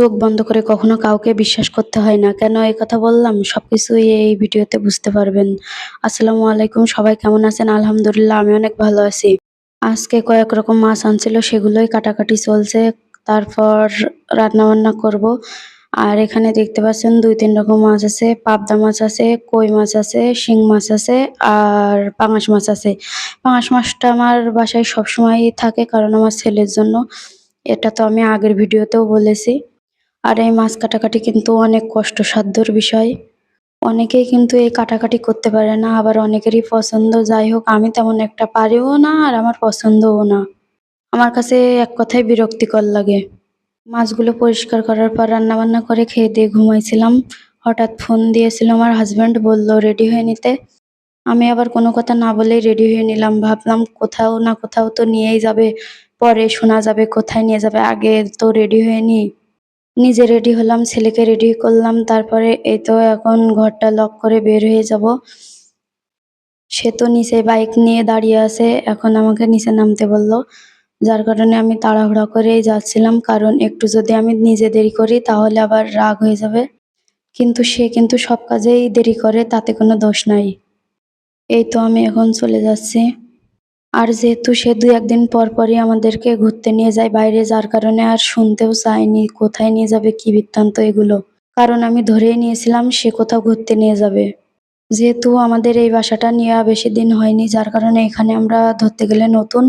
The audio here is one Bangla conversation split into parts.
চোখ বন্ধ করে কখনো কাউকে বিশ্বাস করতে হয় না। কেন এই কথা বললাম? সবকিছুই এই ভিডিওতে বুঝতে পারবেন। আসসালামু আলাইকুম, সবাই কেমন আছেন? আলহামদুলিল্লাহ আমি অনেক ভালো আছি। আজকে কয়েক রকম মাছ আনছিল, সেগুলোই কাটাকাটি চলছে। তারপর রান্নাবান্না করব। আর এখানে দেখতে পাচ্ছেন ২-৩ রকম মাছ আছে। পাবদা মাছ আছে, কই মাছ আছে, শিং মাছ আছে আর পাঙাশ মাছ আছে। পাঙাশ মাছটা আমার বাসায় সবসময়ই থাকে, কারণ আমার ছেলের জন্য। এটা তো আমি আগের ভিডিওতেও বলেছি। আর এই মাছ কাটাকাটি কিন্তু অনেক কষ্টসাধ্যর বিষয়। অনেকেই কিন্তু এই কাটাকাটি করতে পারে না, আবার অনেকেরই পছন্দ। যাই হোক, আমি তেমন একটা পারিও না আর আমার পছন্দও না। আমার কাছে এক কথায় বিরক্তিকর লাগে। মাছগুলো পরিষ্কার করার পর রান্নাবান্না করে খেয়ে-দিয়ে ঘুমাইছিলাম। হঠাৎ ফোন দিয়েছিল আমার হাসব্যান্ড, বলল রেডি হয়ে নিতে। আমি আবার কোনো কথা না বলেই রেডি হয়ে নিলাম। ভাবলাম কোথাও না কোথাও তো নিয়েই যাবে, পরে শোনা যাবে কোথায় নিয়ে যাবে, আগে তো রেডি হয়ে নিই। নিজে রেডি হলাম, ছেলেকে রেডি করলাম। তারপরে এই তো এখন ঘরটা লক করে বের হয়ে যাব। সে তো নিচে বাইক নিয়ে দাঁড়িয়ে আছে। এখন আমাকে নিচে নামতে বলল। যার কারণে আমি তাড়াহুড়া করেই যাচ্ছিলাম। কারণ একটু যদি আমি নিজে দেরি করি তাহলে আবার রাগ হয়ে যাবে। কিন্তু সে কিন্তু সব কাজেই দেরি করে, তাতে কোনো দোষ নাই। এই তো আমি এখন চলে যাচ্ছি। আর যেহেতু সে ২-১ দিন পর পরই আমাদেরকে ঘুরতে নিয়ে যায় বাইরে, যার কারণে আর শুনতেও চাইনি কোথায় নিয়ে যাবে, কি বৃত্তান্ত এগুলো। কারণ আমি ধরেই নিয়েছিলাম সে কোথাও ঘুরতে নিয়ে যাবে। যেহেতু আমাদের এই বাসাটা নেয়া বেশি দিন হয়নি, যার কারণে এখানে আমরা ধরতে গেলে নতুন।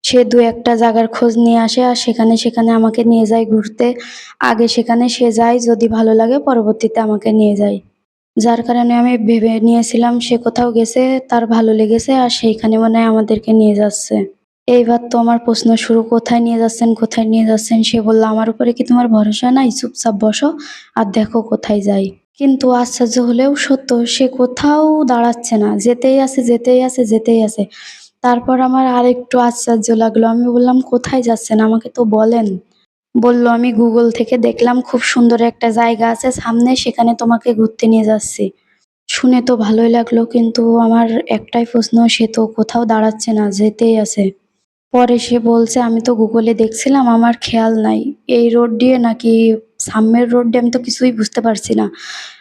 সে ২-১টা জায়গার খোঁজ নিয়ে আসে আর সেখানে আমাকে নিয়ে যায় ঘুরতে। আগে সেখানে সে যায়, যদি ভালো লাগে পরবর্তীতে আমাকে নিয়ে যায়। যার কারণে আমি ভেবে নিয়েছিলাম সে কোথাও গেছে, তার ভালো লেগেছে আর সেইখানে মনে হয় আমাদেরকে নিয়ে যাচ্ছে। এইবার তো আমার প্রশ্ন শুরু, কোথায় নিয়ে যাচ্ছেন, কোথায় নিয়ে যাচ্ছেন? সে বলল, আমার উপরে কি তোমার ভরসা নাই? চুপচাপ বসো আর দেখো কোথায় যাই। কিন্তু আশ্চর্য হলেও সত্য, সে কোথাও দাঁড়াচ্ছে না। যেতেই আছে, যেতেই আছে, যেতেই আছে। তারপর আমার আরেকটু আশ্চর্য লাগলো। আমি বললাম, কোথায় যাচ্ছেন? আমাকে তো বলেন। বলল, আমি গুগল থেকে দেখলাম খুব সুন্দর একটা জায়গা আছে সামনে, সেখানে তোমাকে ঘুরতে নিয়ে যাচ্ছি। শুনে তো ভালোই লাগলো, কিন্তু আমার একটাই প্রশ্ন, সে তো কোথাও দাঁড়াচ্ছে না, যেতেই আছে। পরে সে বলছে, আমি তো গুগলে দেখছিলাম, আমার খেয়াল নাই এই রোড দিয়ে নাকি সামনের রোড দিয়ে, আমি তো কিছুই বুঝতে পারছি না।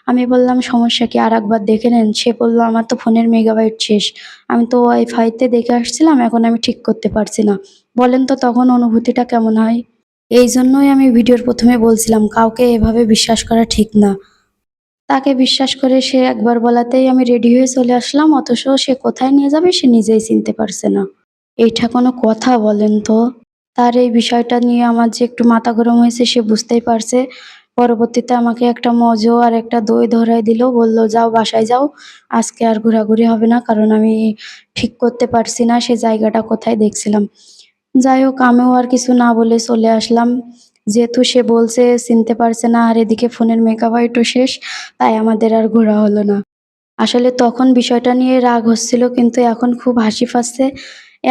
আমি বললাম, সমস্যা কি, আরেকবার দেখে নেন। সে বলল, আমার তো ফোনের মেগাবাইট শেষ, আমি তো ওয়াইফাইতে দেখে আসছিলাম, এখন আমি ঠিক করতে পারছি না। বলেন তো তখন অনুভূতিটা কেমন হয়? এই জন্যই আমি ভিডিওর প্রথমে বলছিলাম কাউকে এভাবে বিশ্বাস করা ঠিক না। তাকে বিশ্বাস করে সে একবার বলাতেই আমি রেডি হয়ে চলে আসলাম, অথচ সে কোথায় নিয়ে যাবে সে নিজেই চিনতে পারছে না। এইটা কোনো কথা বলেন তো? তার এই বিষয়টা নিয়ে আমার যে একটু মাথা গরম হয়েছে সে বুঝতেই পারছে। পরবর্তীতে আমাকে একটা মজো আর একটা দই ধরাই দিল। বলল, যাও বাসায় যাও। আজকে আর ঘোরাঘুরি হবে না, কারণ আমি ঠিক করতে পারছি না সে জায়গাটা কোথায় দেখছিলাম। যাই হোক, আমিও আর কিছু না বলে চলে আসলাম। যেহেতু সে বলছে চিনতে পারছে না আর এদিকে ফোনের মেগাবাইটও শেষ, তাই আমাদের আর ঘোরা হলো না। আসলে তখন বিষয়টা নিয়ে রাগ হচ্ছিল, কিন্তু এখন খুব হাসি পাচ্ছে।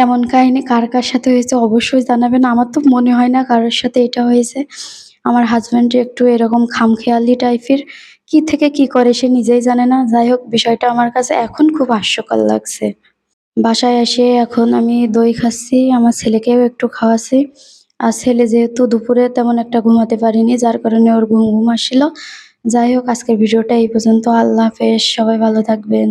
এমন কাহিনী কার সাথে হয়েছে অবশ্যই জানাবেন। আমার তো মনে হয় না কারোর সাথে এটা হয়েছে। আমার হাসব্যান্ড একটু এরকম খামখেয়ালি টাইপের। কি থেকে কি করে সে নিজেই জানে না। যাই হোক, বিষয়টা আমার কাছে এখন খুব হাস্যকর লাগছে। বাসায় এসে এখন আমি দই খাচ্ছি, আমার ছেলেকেও একটু খাওয়াচ্ছি। আর ছেলে যেহেতু দুপুরে তেমন একটা ঘুমাতে পারিনি, যার কারণে ওর ঘুম আসছিল। যাই হোক, আজকের ভিডিওটা এই পর্যন্ত। আল্লাহ হাফেজ, সবাই ভালো থাকবেন।